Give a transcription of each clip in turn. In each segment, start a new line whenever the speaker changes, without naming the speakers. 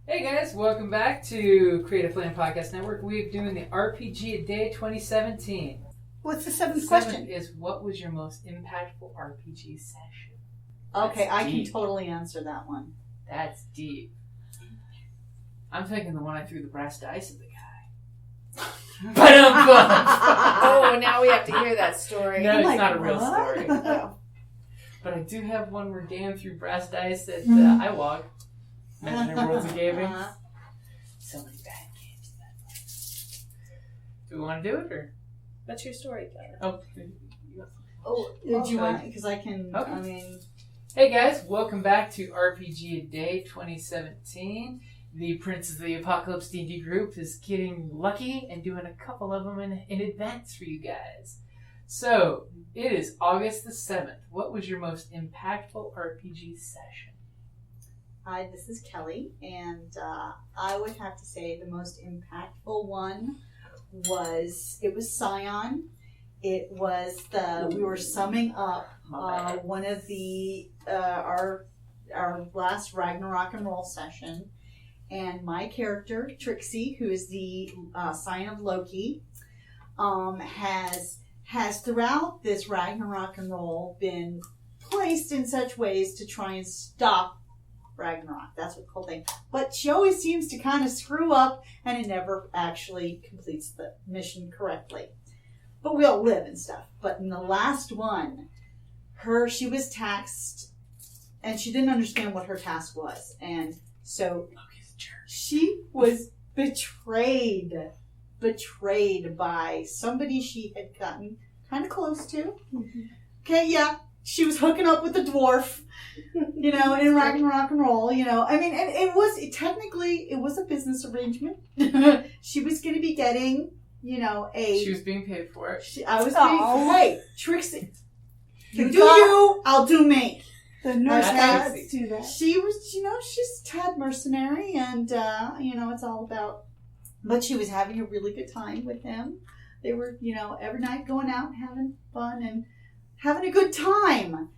Hey guys, welcome back to Creative Flame Podcast Network. We're doing the RPG a Day 2017.
What's the seventh question?
Seventh is, what was your most impactful RPG session?
Okay, I
deep.
can totally answer that one.
That's deep. I'm thinking the one I threw the brass dice at the guy.
Oh, now we have to hear that story.
No, it's
like,
not a real
what?
story.
Oh.
But I do have one where Dan threw brass dice at iWalk. Imaginary Worlds of Gaming. So many bad games that. Do we want to do it or?
What's your story, Claire?
Oh,
Do you want? Because I can.
Okay.
I mean,
hey guys, welcome back to RPG a Day 2017. The Princes of the Apocalypse D&D group is getting lucky and doing a couple of them in advance for you guys. So, it is August the 7th. What was your most impactful RPG session?
Hi, this is Kelly, and I would have to say the most impactful one was Scion. It was we were summing up one of the our last Ragnarok and Roll session, and my character Trixie, who is the Scion of Loki, has throughout this Ragnarok and Roll been placed in such ways to try and stop Ragnarok. That's what the whole thing. But she always seems to kind of screw up, and it never actually completes the mission correctly. But we all live and stuff. But in the last one, she was tasked, and she didn't understand what her task was, and so she was betrayed by somebody she had gotten kind of close to.
Mm-hmm.
Okay, yeah. She was hooking up with the dwarf, in Ragnarok and Roll, I mean, and it was a business arrangement. She was going to be getting,
She was being paid for it.
Hey, Trixie, you, I'll do me.
The Norse
That's
gods
easy.
do that.
She was, she's a tad mercenary, and, it's all about, but she was having a really good time with him. They were, every night going out and having fun and having a good time.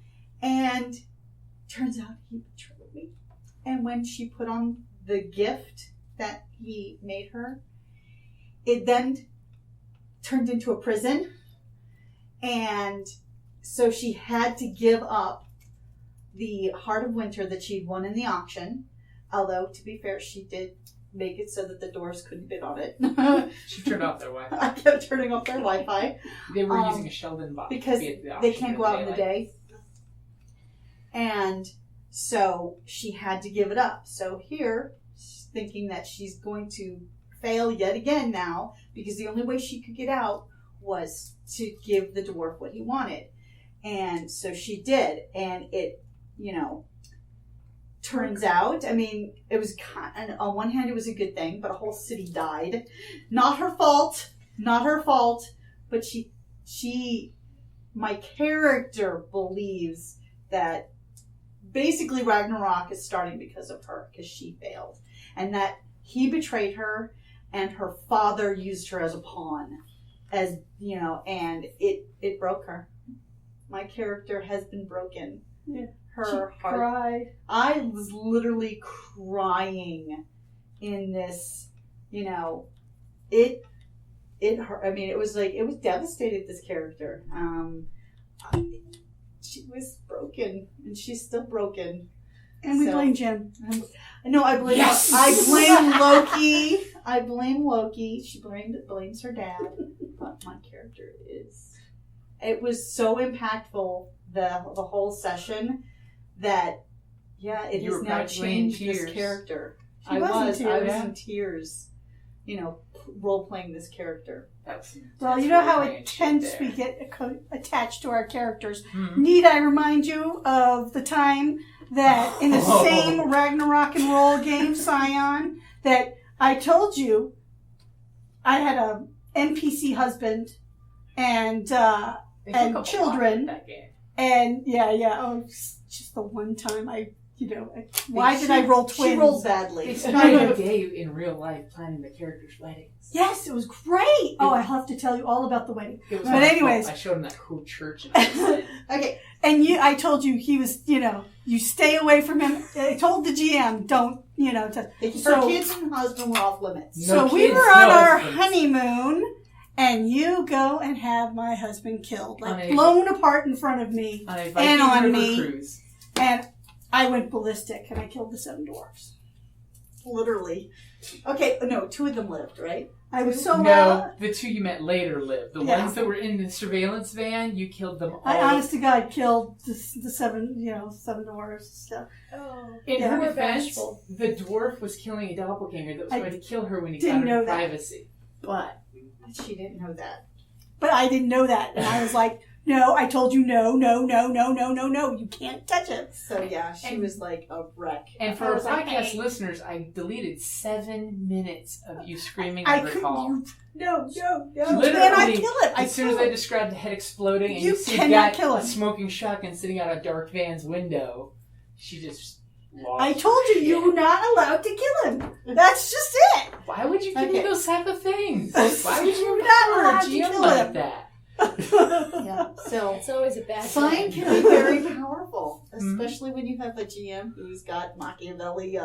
And turns out he betrayed me. And when she put on the gift that he made her, it then turned into a prison. And so she had to give up the Heart of Winter that she'd won in the auction. Although, to be fair, she did make it so that the doors couldn't bid on it.
She turned off their Wi-Fi.
I kept turning off their Wi-Fi.
They were using a Sheldon box
because they can't go out in the day. And so she had to give it up. So here, she's thinking that she's going to fail yet again now, because the only way she could get out was to give the dwarf what he wanted. And so she did. And it, turns out, I mean, it was on one hand it was a good thing, but a whole city died. Not her fault, but my character believes that basically Ragnarok is starting because of her, because she failed, and that he betrayed her, and her father used her as a pawn, and it broke her. My character has been broken.
Yeah.
Her
She
heart.
cried.
I was literally crying in this, it hurt. I mean, it was devastated, this character. She was broken, and she's still broken.
And we blame Jim.
No, I blame
Yes!
I blame Loki. I blame Loki. She blames her dad. But my character it was so impactful, the whole session, that it
You were
has now
practically in
changed this
tears.
character.
I
was
was
in tears, role playing this character.
Well, you know how intense we get attached to our characters.
Mm-hmm.
Need I remind you of the time that in the same Ragnarok and Roll game, Scion, that I told you I had a NPC husband and children.
That game.
And yeah. Oh, just the one time I why did I roll twins?
She rolled badly.
They spent a day in real life planning the characters' weddings.
Yes, it was great. Oh, I'll have to tell you all about the wedding.
It was
But
wonderful.
anyways.
I showed him that cool church. And
Okay.
And I told you he was, you stay away from him. I told the GM, don't,
Her kids and husband were off limits.
So
No
we
kids,
were on
no
our
husbands.
honeymoon, and you go and have my husband killed,
On
like
a-
blown apart in front of me,
on a
and
Viking
on
river
me.
cruise.
And I went ballistic, and I killed the 7 dwarfs.
Literally. Okay, no, 2 of them lived, right?
I was so
No, the 2 you met later lived. The
Yeah.
ones that were in the surveillance van, you killed them all.
I honest to God killed the 7, 7 dwarfs and stuff.
Oh.
In
Yeah.
her
We're
defense,
bashful.
the dwarf was killing a doppelganger that was
I
going to kill her when he
didn't
got her
know that.
privacy. But
She didn't know that.
But I didn't know that, and I was like, no, I told you no, you can't touch it.
So yeah, she
And-
was like a wreck.
and for
I
our
was like,
podcast
hey.
listeners, I deleted 7 minutes of you screaming
I
her
couldn't.
call.
No.
Literally,
Can I kill it?
As soon as I described the head exploding and
You
you see a
cannot
guy
kill him.
smoking shotgun sitting out a dark van's window, she just lost.
I told you,
her
you're
shit.
not allowed to kill him. That's just it.
Why would you give me
Okay.
those type of things? Why would you
You're not
empower
allowed
a
to
GM
kill
like
him.
that?
Yeah. So
It's always a bad
sign
sign.
can be very powerful,
Mhm.
especially when you have a GM who's got Machiavelli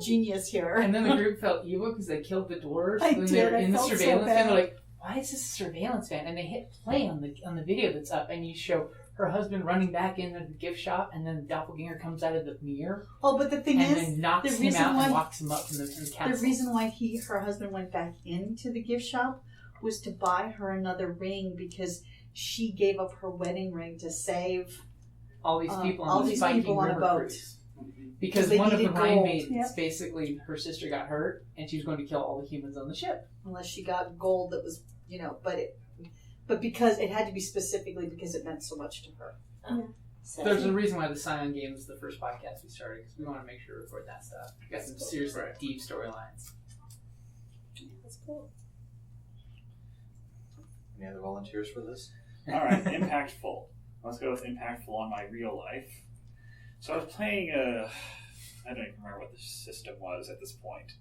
genius here.
And then the group felt evil because they killed the dwarves.
I
and
did,
they were
I
in the
felt so
surveillance van.
bad.
They're like, "Why is this a surveillance van?" And they hit play on the video that's up, and you show her husband running back into the gift shop, and then the doppelganger comes out of the mirror
Oh, but the thing
and
is,
then knocks
the
him
reason
out
why-
and locks him up in the
the
castle.
reason why her husband went back into the gift shop was to buy her another ring because she gave up her wedding ring to save.
all these people
all
on this
these
Viking
people on a
river
boat.
cruise. Because
they
one of the
needed
Rhine
gold.
maidens,
Yep.
basically, her sister got hurt, and she was going to kill all the humans on the ship.
Unless she got gold that was, but because it had to be specifically because it meant so much to her.
Yeah.
So,
There's a reason why the Scion game is the first podcast we started, because we want to make sure to record that stuff. We got some seriously
Right.
deep storylines.
That's cool.
Any other volunteers for this?
All right, impactful. Let's go with impactful on my real life. So I was playing I don't even remember what the system was at this point.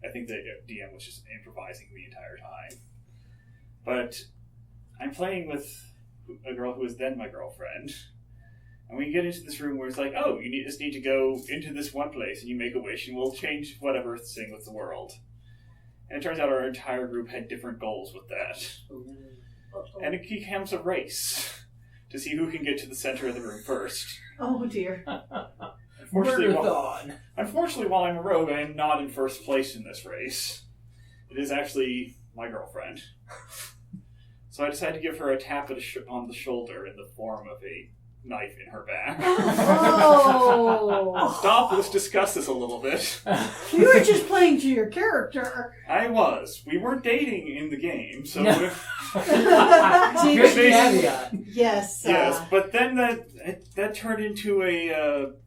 I think the DM was just improvising the entire time. But I'm playing with a girl who was then my girlfriend. And we get into this room where it's like, oh, just need to go into this one place and you make a wish and we'll change whatever thing with the world. And it turns out our entire group had different goals with that. And it becomes a race to see who can get to the center of the room first.
oh dear.
Unfortunately, while I'm a rogue, I am not in first place in this race. It is actually my girlfriend. So I decided to give her a tap on the shoulder in the form of a knife in her back.
Oh.
Stop, let's discuss this a little bit.
You were just playing to your character.
I was. We weren't dating in the game, so...
No.
Did
Good
you-
caveat.
Yes.
Yes, but then that turned into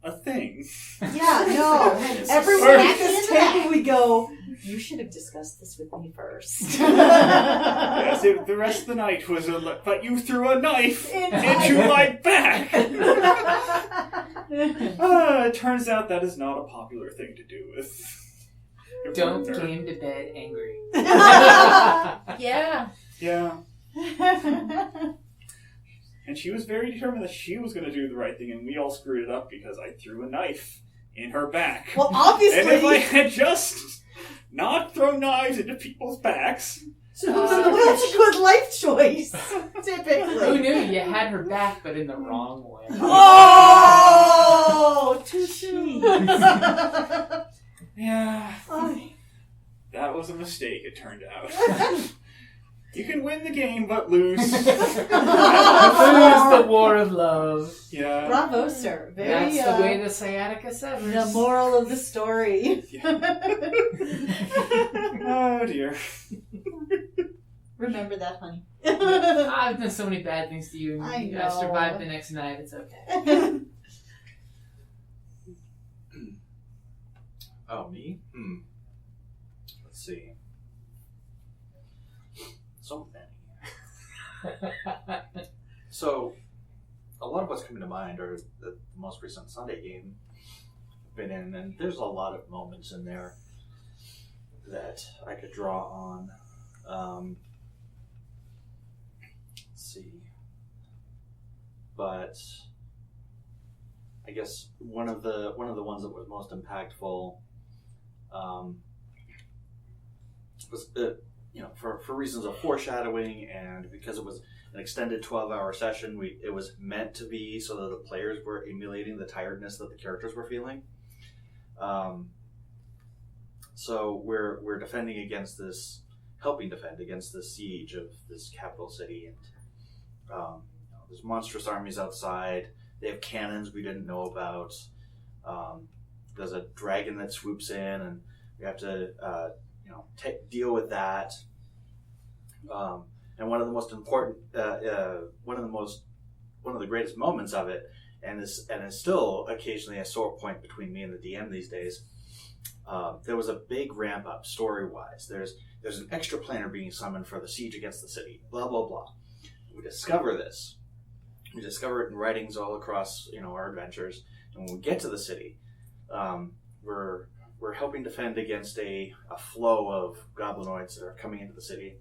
a thing.
Yeah, no. Everyone
Sorry.
at this table, we go, you should have discussed this with me first.
Yes, the rest of the night was but you threw a knife into my back! It turns out that is not a popular thing to do with. your
Don't
partner.
game to bed angry.
Yeah.
Yeah. And she was very determined that she was going to do the right thing, and we all screwed it up because I threw a knife in her back.
Well,
And if I
obviously,
had just not thrown knives into people's backs,
that's a good life choice,
Who
typically.
knew you had her back, but in the wrong way?
Oh, touche.
yeah, that was a mistake, it turned out. You can win the game, but lose.
Lose the war of love.
Yeah.
Bravo, sir. Very,
That's the way the sciatica severs.
the moral of the story.
Oh, dear.
Remember that, honey.
I've done so many bad things to you, and
I
I
know.
survived the next night. It's okay.
Oh, me? Let's see. So many. So, a lot of what's coming to mind are the most recent Sunday game been in, and there's a lot of moments in there that I could draw on. Let's see. But I guess one of the ones that was most impactful was for reasons of foreshadowing, and because it was an extended 12-hour session, it was meant to be so that the players were emulating the tiredness that the characters were feeling. So we're defending against this, helping defend against the siege of this capital city, and there's monstrous armies outside. They have cannons we didn't know about. There's a dragon that swoops in, and we have to deal with that. And one of the most important, one of the greatest moments of it, and is still occasionally a sore point between me and the DM these days. There was a big ramp up story wise. There's an extra planner being summoned for the siege against the city. Blah blah blah. We discover this. We discover it in writings all across our adventures. And when we get to the city, we're helping defend against a flow of goblinoids that are coming into the city.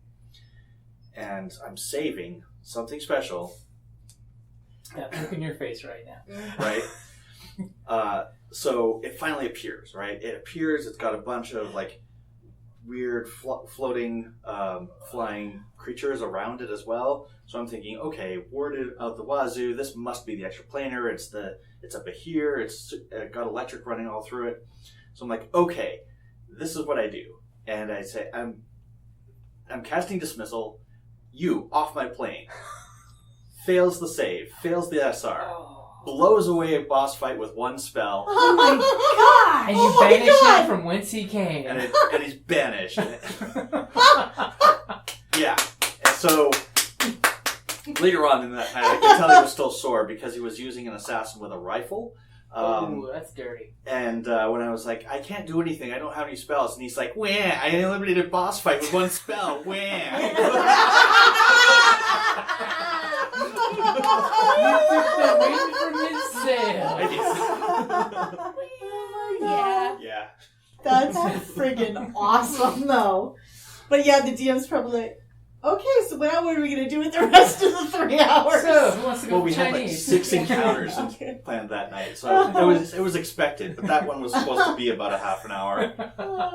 And I'm saving something special.
Yeah, look in your face right now.
Right? So it finally appears, right? It appears, it's got a bunch of weird floating, flying creatures around it as well. So I'm thinking, okay, worded out the wazoo, this must be the extra planar. It's up here, it's got electric running all through it. So I'm like, okay, this is what I do. And I say, I'm casting dismissal. You, off my plane. Fails the save, fails the SR. Blows away a boss fight with one spell.
Oh my god!
And you banish him from whence he came.
And he's banished. Yeah. And so later on in that night, I could tell he was still sore because he was using an assassin with a rifle.
Ooh, that's dirty.
And when I was like, I can't do anything, I don't have any spells. And he's like, wah, I eliminated a boss fight with one spell. Wah.
You took the wind from his sail.
I did.
Yeah.
Yeah.
That's friggin' awesome, though. But yeah, the DM's probably like, okay, so now what are we going to do with the rest of the 3 hours?
So, who wants to go
Well, we had
Chinese?
6 encounters planned that night, so it was expected. But that one was supposed to be about a half an hour,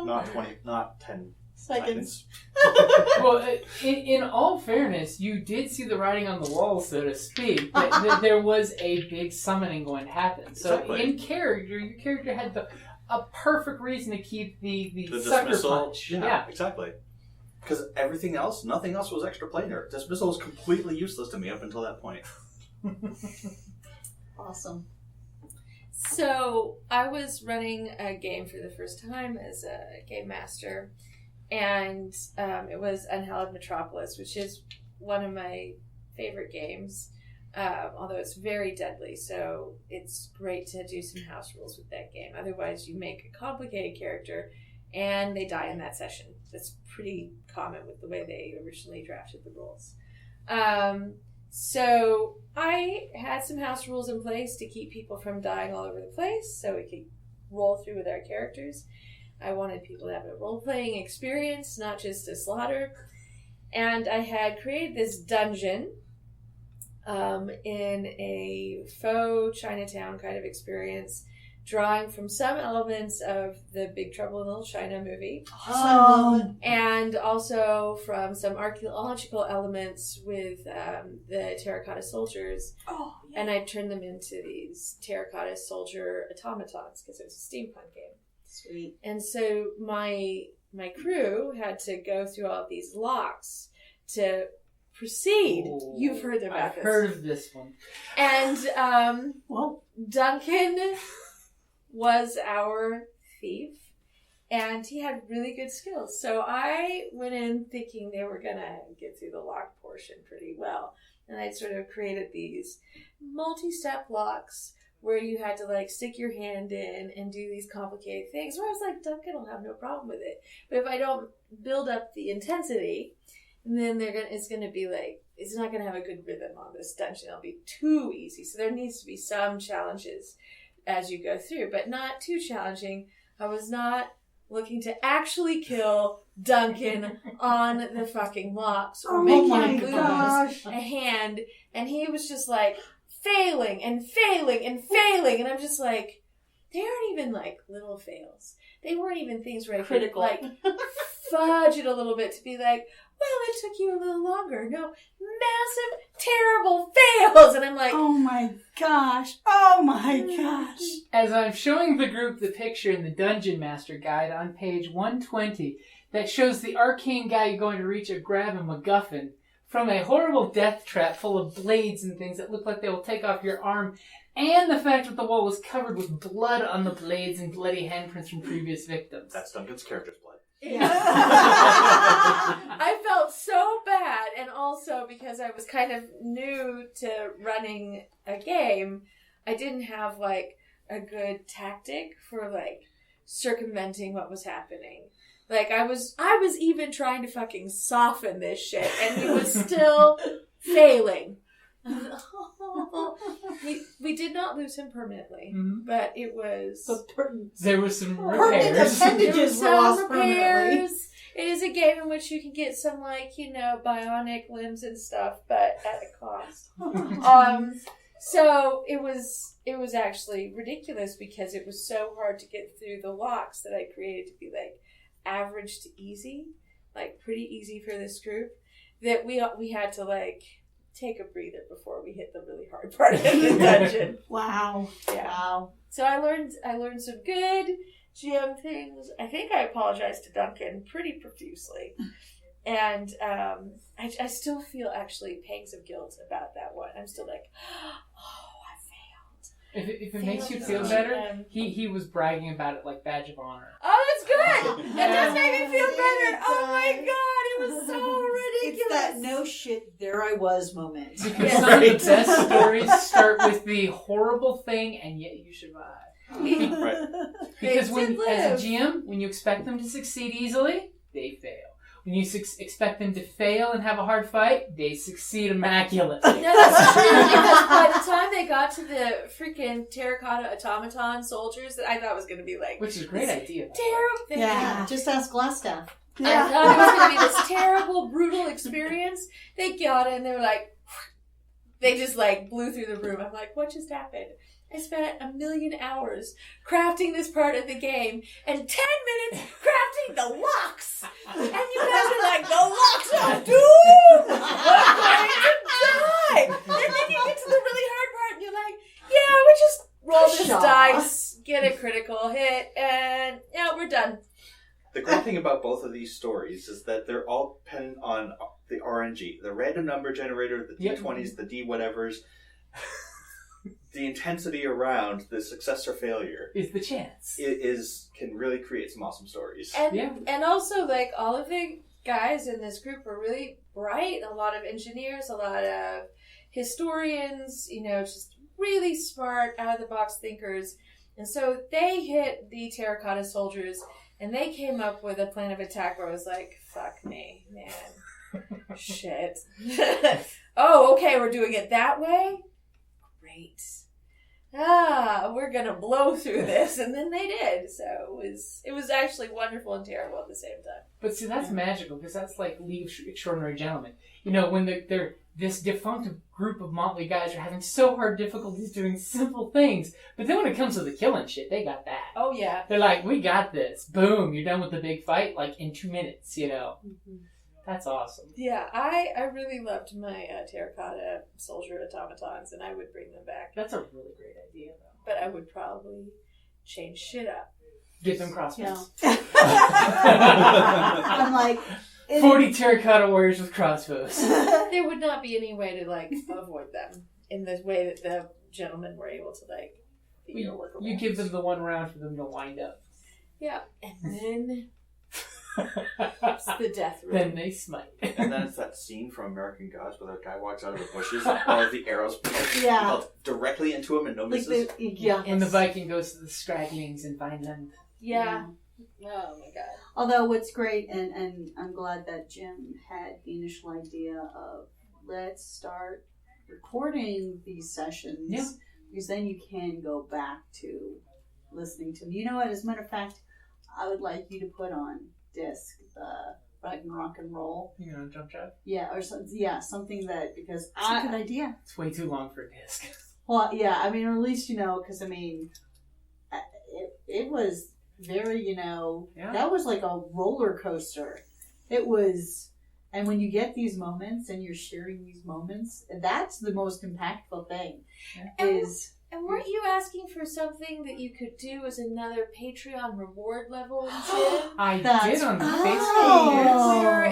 not 10 seconds.
Well, in all fairness, you did see the writing on the wall, so to speak. That there was a big summoning going to happen. So
Exactly.
in character, your character had a perfect reason to keep the sucker
dismissal.
punch.
Yeah, exactly. Because nothing else was extra planar. Dismissal was completely useless to me up until that point.
Awesome.
So I was running a game for the first time as a game master, and it was Unhallowed Metropolis, which is one of my favorite games, although it's very deadly, so it's great to do some house rules with that game. Otherwise, you make a complicated character, and they die in that session. That's pretty common with the way they originally drafted the rules. So I had some house rules in place to keep people from dying all over the place so we could roll through with our characters. I wanted people to have a role-playing experience, not just a slaughter. And I had created this dungeon in a faux Chinatown kind of experience, drawing from some elements of the Big Trouble in Little China movie. And also from some archaeological elements with the terracotta soldiers. And I turned them into these terracotta soldier automatons because it was a steampunk game.
Sweet.
And so my crew had to go through all of these locks to proceed.
Ooh,
You've heard about
I've
this.
heard of this one.
And
Well,
Duncan was our thief, and he had really good skills. So I went in thinking they were going to get through the lock portion pretty well. And I sort of created these multi-step locks where you had to stick your hand in and do these complicated things. Where I was like, Duncan will have no problem with it. But if I don't build up the intensity, then it's going to be it's not going to have a good rhythm on this dungeon. It'll be too easy. So there needs to be some challenges as you go through, but not too challenging. I was not looking to actually kill Duncan on the fucking locks or make him lose a hand. And he was just like failing and failing and failing. And I'm just like, they aren't even like little fails. They weren't even things where I could like fudge it a little bit to be like, well, it took you a little longer. No, massive, terrible fails. And I'm like,
oh my gosh. Oh my gosh.
As I'm showing the group the picture in the Dungeon Master Guide on page 120 that shows the arcane guy going to reach a grab a MacGuffin from a horrible death trap full of blades and things that look like they will take off your arm, and the fact that the wall was covered with blood on the blades and bloody handprints from previous victims.
That's Duncan's character's blood.
yeah. I felt so bad, and also because I was kind of new to running a game, I didn't have like a good tactic for like circumventing what was happening. Like I was even trying to fucking soften this shit, and he was still failing. We did not lose him permanently, but it was
there was some
Permanent
repairs.
appendages were lost permanently.
repairs. It is a game in which you can get some like, you know, bionic limbs and stuff, but at a cost. So it was actually ridiculous because it was so hard to get through the locks that I created to be like average to easy, like pretty easy for this group, that we had to like take a breather before we hit the really hard part of the dungeon.
Wow.
Yeah.
Wow.
So I learned some good GM things. I think I apologized to Duncan pretty profusely. And I still feel actually pangs of guilt about that one. I'm still like, oh, I failed.
If it makes you feel better, he was bragging about it like badge of honor.
Oh, that's good. That does make me feel better. Oh my god, it was so ridiculous.
It's that no shit, there I was moment.
Because some of the best stories start with the horrible thing, and yet you survive.
Right.
Because
They did
as a
live.
GM, when you expect them to succeed easily, they fail. When you expect them to fail and have a hard fight, they succeed immaculately.
No, that's true, because by the time they got to the freaking terracotta automaton soldiers, that I thought was going to be like,
Which is a great idea.
terrible.
Yeah.
Just ask Glassstaff.
I thought it was going to be this terrible, brutal experience. They got it and they were like, they just like blew through the room. I'm like, what just happened? I spent 1,000,000 hours crafting this part of the game and 10 minutes crafting the locks. And you guys were like, the locks are doomed! I'm going to die! And then you get to the really hard part and you're like, yeah, we just roll this
Pshaw.
dice, get a critical hit, and yeah, we're done.
The great thing about both of these stories is that they're all dependent on the RNG, the random number generator, the D20s, the D whatevers. The intensity around the success or failure
Is the chance.
can really create some awesome stories.
And also, like, all of the guys in this group are really bright. A lot of engineers, a lot of historians, you know, just really smart, out-of-the-box thinkers. And so they hit the terracotta soldiers, and they came up with a plan of attack where I was like, fuck me, man. Shit. Oh, okay, we're doing it that way? Great. We're gonna blow through this, and then they did. So it was actually wonderful and terrible at the same time.
But see, that's magical, because that's like League of Extraordinary Gentlemen. You know, when they're this defunct group of motley guys are having so hard difficulties doing simple things, but then when it comes to the killing shit, they got that.
Oh yeah.
They're like, we got this. Boom, you're done with the big fight, like in 2 minutes, you know. That's awesome.
Yeah, I really loved my terracotta soldier automatons, and I would bring them back.
That's a really great idea, though.
But I would probably change shit up.
Get them crossbows.
I'm like,
40 terracotta warriors with crossbows.
There would not be any way to like avoid them in the way that the gentlemen were able to like be workable.
You give them the one round for them to wind up.
Yeah, and then it's the death room.
Then they smite.
And then it's that scene from American Gods where that guy walks out of the bushes and all of the arrows melt directly into him and no misses.
When the Viking goes to the Scraglings in Vineland.
Yeah. Oh my god.
Although what's great, and I'm glad that Jim had the initial idea of let's start recording these sessions because then you can go back to listening to them. You know what? As a matter of fact, I would like you to put on disc the Ragnarok and Roll.
You know, jump drive.
Yeah, or something that, because
That's a good idea.
It's way too long for a disc.
Well, yeah, I mean, or at least, because, I mean, it was very, that was like a roller coaster. It was, and when you get these moments and you're sharing these moments, that's the most impactful thing.
And weren't you asking for something that you could do as another Patreon reward level, Jim?
I
That's
did on the
right.
Facebook.
Where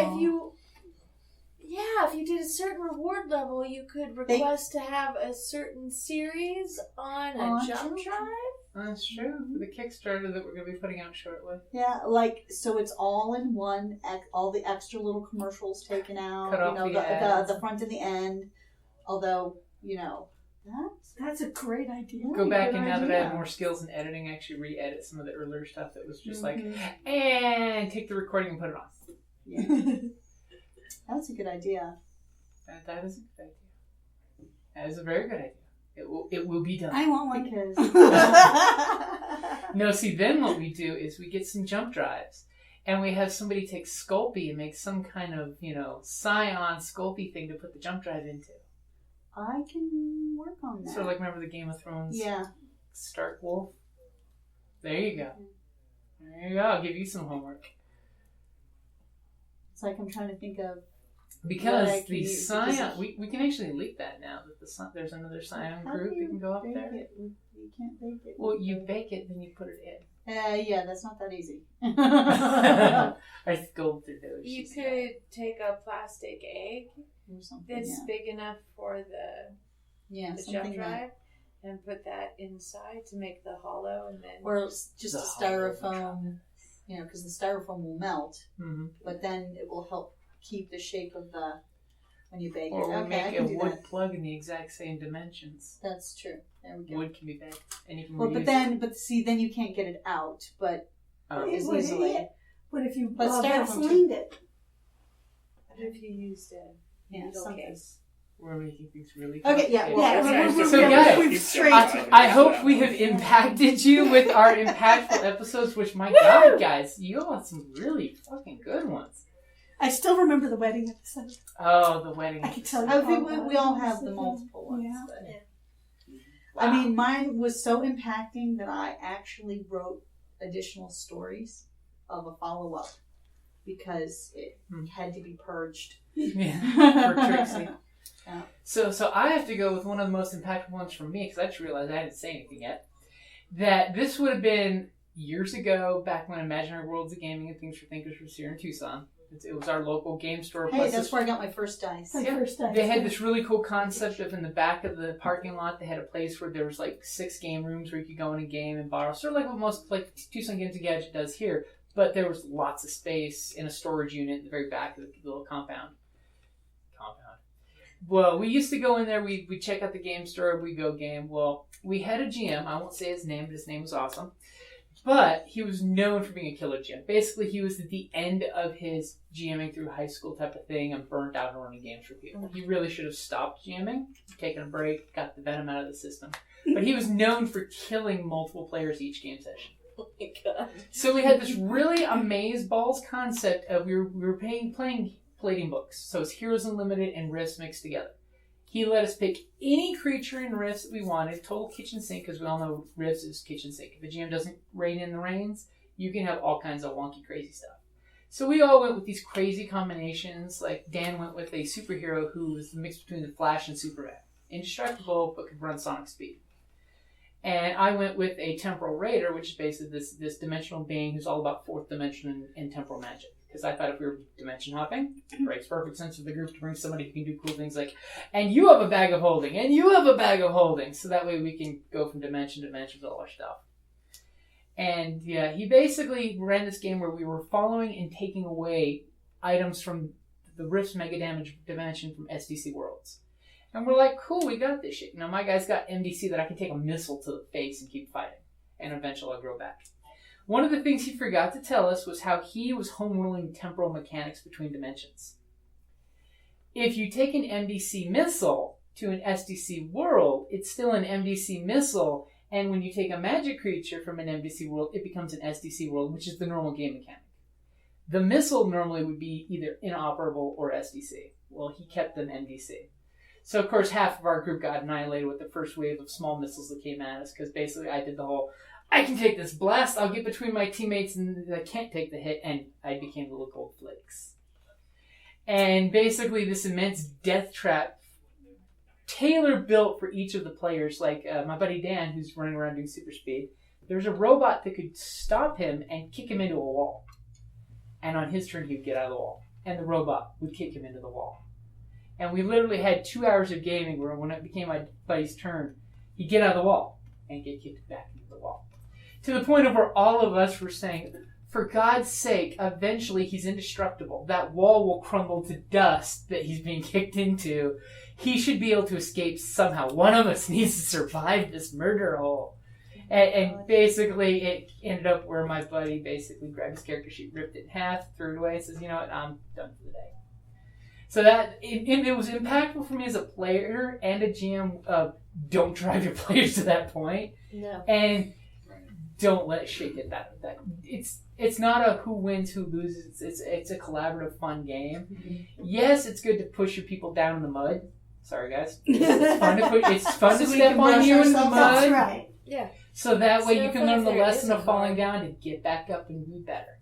if you did a certain reward level, you could request to have a certain series on a jump drive.
That's true. For the Kickstarter that we're going to be putting out shortly.
Yeah, so it's all in one, all the extra little commercials taken out,
Cut off
the front and the end. Although,
That's a great idea.
Go back,
good
and now that I
idea.
have more skills in editing, actually re-edit some of the earlier stuff that was just
Mhm.
and take the recording and put it on.
Yeah. That's a good idea.
That is a good idea. That is a very good idea. It will be done.
I want one.
Because
No, see, then what we do is we get some jump drives, and we have somebody take Sculpey and make some kind of, Scion Sculpey thing to put the jump drive into.
I can work on that.
So, remember the Game of Thrones
Yeah.
Stark Wolf? There you go. There you go. I'll give you some homework.
It's like I'm trying to think of.
Because
What I can
the
use,
Scion,
because
we can actually leak that now that there's another Scion
How
group
do
that can go up
bake
there.
it? You can't bake it.
Well, you bake it, then you put it in.
Yeah, that's not that easy.
I scrolled through those.
You
She's
could take a plastic egg
Or something.
that's
Yeah.
big enough for the
Something
jump
that-
drive and put that inside to make the hollow, and then
Or just
The
a
hollow
styrofoam, because the styrofoam will melt,
Mm-hmm.
but then it will help keep the shape of the when you bake
Or
it.
we
Okay, I
make a
can do
wood
that.
plug in the exact same dimensions.
That's true. There we go.
Wood can be baked, and you can
Well,
reuse
but then you can't get it out. But
it.
as
Would
easily.
it? What if you
But styrofoam
Vaselined it?
what if you used a
Yeah,
needle
something.
case?
We're making things really
Okay, yeah,
complicated.
well,
Yeah,
That's nice.
So,
Just
guys,
keep
we've
straight
straight-
I hope we have impacted you with our impactful episodes, which, my God, guys, you all had some really fucking good ones.
I still remember the wedding episode.
Oh, the wedding.
I could tell you.
I think
all
we all
about
have
it.
the multiple ones.
Yeah.
but- I mean, mine was so impacting that I actually wrote additional stories of a follow-up because it had to be purged.
Yeah, for Trixie.
Yeah.
So I have to go with one of the most impactful ones for me, because I just realized I didn't say anything yet. That this would have been years ago, back when Imaginary Worlds of Gaming and Things for Thinkers was here in Tucson. It was our local game store.
Hey,
plus
that's
this-
where I got my first dice.
My
Yeah,
first time.
They had this really cool concept of in the back of the parking lot, they had a place where there was 6 game rooms where you could go in a game and borrow. Sort of like what most Tucson Games and Gadget does here. But there was lots of space in a storage unit in the very back of the little compound. Well, we used to go in there, we'd check out the game store, we'd go game. Well, we had a GM, I won't say his name, but his name was awesome. But he was known for being a killer GM. Basically, he was at the end of his GMing through high school type of thing and burnt out on running games for people. He really should have stopped GMing, taken a break, got the venom out of the system. But he was known for killing multiple players each game session.
Oh my god.
So we had this really amazeballs concept of we were playing plating books. So it's Heroes Unlimited and Rifts mixed together. He let us pick any creature in Rifts that we wanted, total kitchen sink, because we all know Rifts is kitchen sink. If a GM doesn't rein in the reins, you can have all kinds of wonky, crazy stuff. So we all went with these crazy combinations. Like Dan went with a superhero who was the mix between the Flash and Superman. Indestructible, but could run sonic speed. And I went with a Temporal Raider, which is basically this dimensional being who's all about fourth dimension and temporal magic. Because I thought if we were dimension hopping, it makes perfect sense for the group to bring somebody who can do cool things like, and you have a bag of holding, and you have a bag of holding. So that way we can go from dimension to dimension with all our stuff. And yeah, he basically ran this game where we were following and taking away items from the Rift's Mega Damage dimension from SDC Worlds. And we're like, cool, we got this shit. Now my guy's got MDC that I can take a missile to the face and keep fighting. And eventually I'll grow back. One of the things he forgot to tell us was how he was home ruling temporal mechanics between dimensions. If you take an MDC missile to an SDC world, it's still an MDC missile. And when you take a magic creature from an MDC world, it becomes an SDC world, which is the normal game mechanic. The missile normally would be either inoperable or SDC. Well, he kept them MDC. So, of course, half of our group got annihilated with the first wave of small missiles that came at us, because basically I did the whole, I can take this blast, I'll get between my teammates and I can't take the hit, and I became little gold flakes. And basically this immense death trap, tailor-built for each of the players, like my buddy Dan, who's running around doing super speed, there's a robot that could stop him and kick him into a wall. And on his turn, he would get out of the wall. And the robot would kick him into the wall. And we literally had 2 hours of gaming where when it became my buddy's turn, he'd get out of the wall and get kicked back into the wall. To the point of where all of us were saying, for God's sake, eventually he's indestructible. That wall will crumble to dust that he's being kicked into. He should be able to escape somehow. One of us needs to survive this murder hole. And basically, it ended up where my buddy basically grabbed his character sheet, ripped it in half, threw it away, and says, you know what, I'm done for the day. So that, it was impactful for me as a player and a GM. Don't drive your players to that point.
No.
And don't let shit get that. It's not a who wins, who loses. It's a collaborative, fun game. Mm-hmm. Yes, it's good to push your people down in the mud. Sorry, guys. It's fun to step on you in the mud.
That's right.
Yeah.
So that way you
So
can learn the lesson of
hard.
falling down and get back up and be better.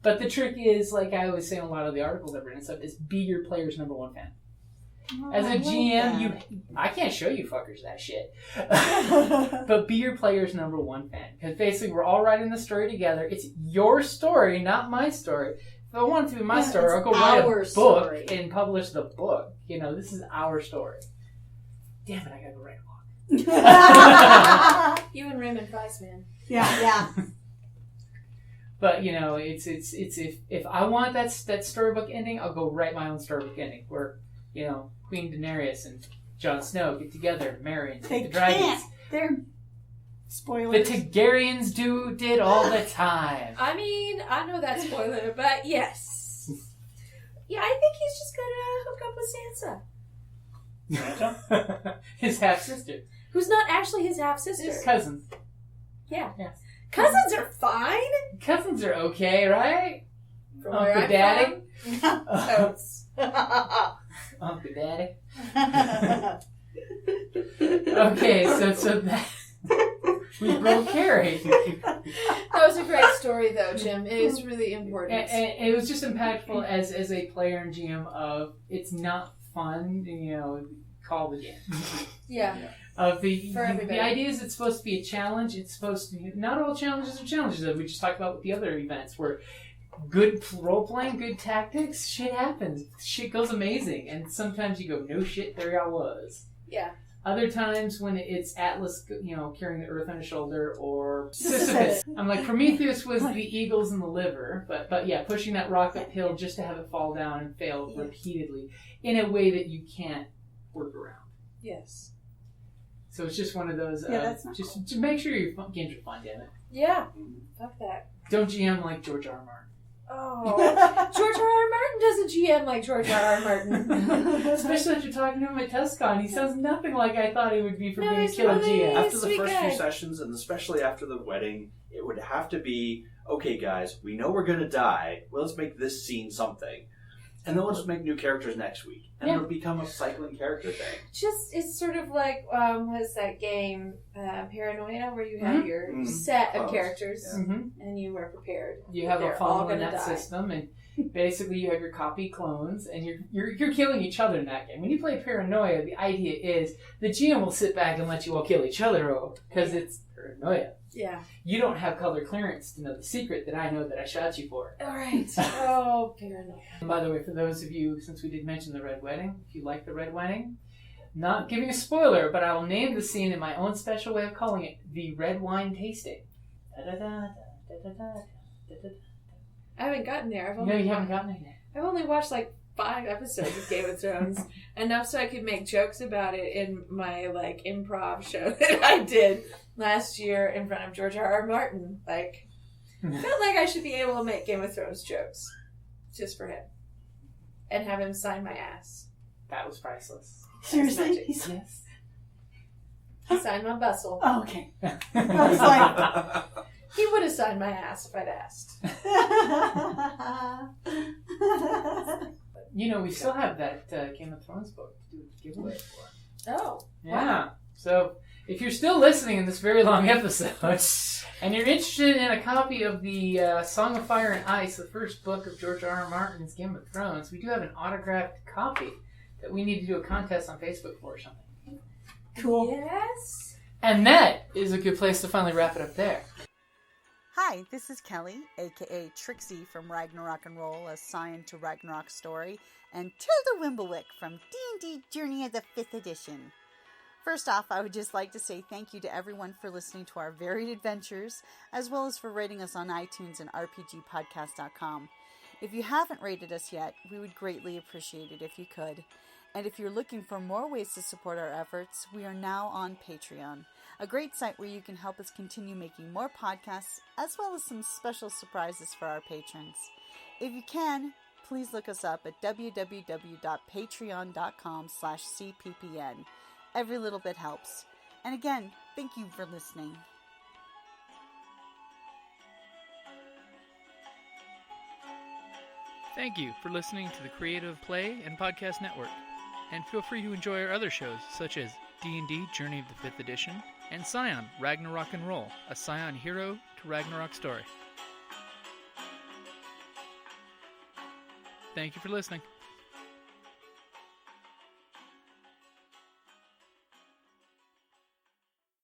But the trick is, like I always say in a lot of the articles I've written and stuff, is be your player's number one fan. As a GM, I can't show you fuckers that shit. But be your player's number one fan. Because basically we're all writing the story together. It's your story, not my story. If I want it to be my story, I'll go write a book
story.
and publish the book. You know, this is our story. Damn it, I gotta go write a book.
You and Raymond Price, man.
Yeah.
But you know, it's if I want that storybook ending, I'll go write my own storybook ending where, you know, Queen Daenerys and Jon Snow get together and marry and take the dragons.
Can't. They're spoilers.
The Targaryens did all the time.
I mean, I know that spoiler, but yes. Yeah, I think he's just gonna hook up with Sansa,
Santa?
His half sister,
who's not actually his half sister.
his cousins.
Yeah.
Yes.
Cousins are fine.
Cousins are okay, right?
From
Uncle
where I'm
Daddy.
from. Totes.
Uncle Daddy. Okay, so that we broke Carrie.
That was a great story, though, Jim. It is really important.
And it was just impactful as a player and GM of it's not fun, you know, call the game.
Yeah.
The idea is it's supposed to be a challenge. It's supposed to be, not all challenges are challenges. We just talked about with the other events where good role playing, good tactics, shit happens. Shit goes amazing. And sometimes you go, no shit, there I was.
Yeah.
Other times when it's Atlas, you know, carrying the earth on his shoulder, or Sisyphus. I'm like, Prometheus was the eagles and the liver, but yeah, pushing that rock uphill just to have it fall down and fail repeatedly in a way that you can't work around.
Yes.
So it's just one of those,
that's not
just to make sure your games are fun, damn it.
Yeah. Fuck that.
Don't GM like George R. R. Martin.
Oh. George R. R. Martin doesn't GM like George R. R. Martin.
Especially after talking to him at TestCon. He sounds nothing like I thought he would be for
No,
being a
he's
killer
really-
GM.
After the
sweet
first
guy.
few sessions, and especially after the wedding, it would have to be, okay, guys, we know we're going to die. Well, let's make this scene something. And then we'll just make new characters next week. And it'll become a cycling character thing.
Just, it's sort of like, what's that game, Paranoia, where you have your
Mhm.
set of
Close.
characters
Yeah.
Mm-hmm.
and you are prepared.
You have a
They're all
funnel in
gonna
that
die.
system, and basically you have your copy clones, and you're killing each other in that game. When you play Paranoia, the idea is the GM will sit back and let you all kill each other because it's Paranoia.
Yeah.
You don't have color clearance to know the secret that I know that I shot you for.
All right. Oh, Paranoia.
And by the way, for those of you, since we did mention the Red Wedding, if you like the Red Wedding, not giving a spoiler, but I will name the scene in my own special way of calling it the Red Wine Tasting.
I haven't gotten there.
No, you haven't gotten it yet.
I've only watched like 5 episodes of Game of Thrones, enough so I could make jokes about it in my like improv show that I did last year in front of George R. R. Martin. Like, felt like I should be able to make Game of Thrones jokes just for him and have him sign my ass.
That was priceless.
Seriously?
magic.
Yes.
He signed my bustle.
Oh, okay. I was like,
He would have signed my ass if I'd asked.
You know, we still have that Game of Thrones book to do a giveaway for.
Oh.
Yeah. So if you're still listening in this very long episode and you're interested in a copy of the Song of Fire and Ice, the first book of George R. R. Martin's Game of Thrones, we do have an autographed copy that we need to do a contest on Facebook for or something.
cool.
Yes.
And that is a good place to finally wrap it up there.
Hi, this is Kelly, aka Trixie from Ragnarok and Roll, a Scion to Ragnarok story, and Tilda Wimblewick from D&D Journey of the 5th Edition. First off, I would just like to say thank you to everyone for listening to our varied adventures, as well as for rating us on iTunes and rpgpodcast.com. If you haven't rated us yet, we would greatly appreciate it if you could. And if you're looking for more ways to support our efforts, we are now on Patreon, a great site where you can help us continue making more podcasts, as well as some special surprises for our patrons. If you can, please look us up at www.patreon.com/cppn. Every little bit helps. And again, thank you for listening.
Thank you for listening to the Creative Play and Podcast Network. And feel free to enjoy our other shows, such as D&D Journey of the 5th Edition and Scion Ragnarok and Roll, a Scion hero to Ragnarok story. Thank you for listening.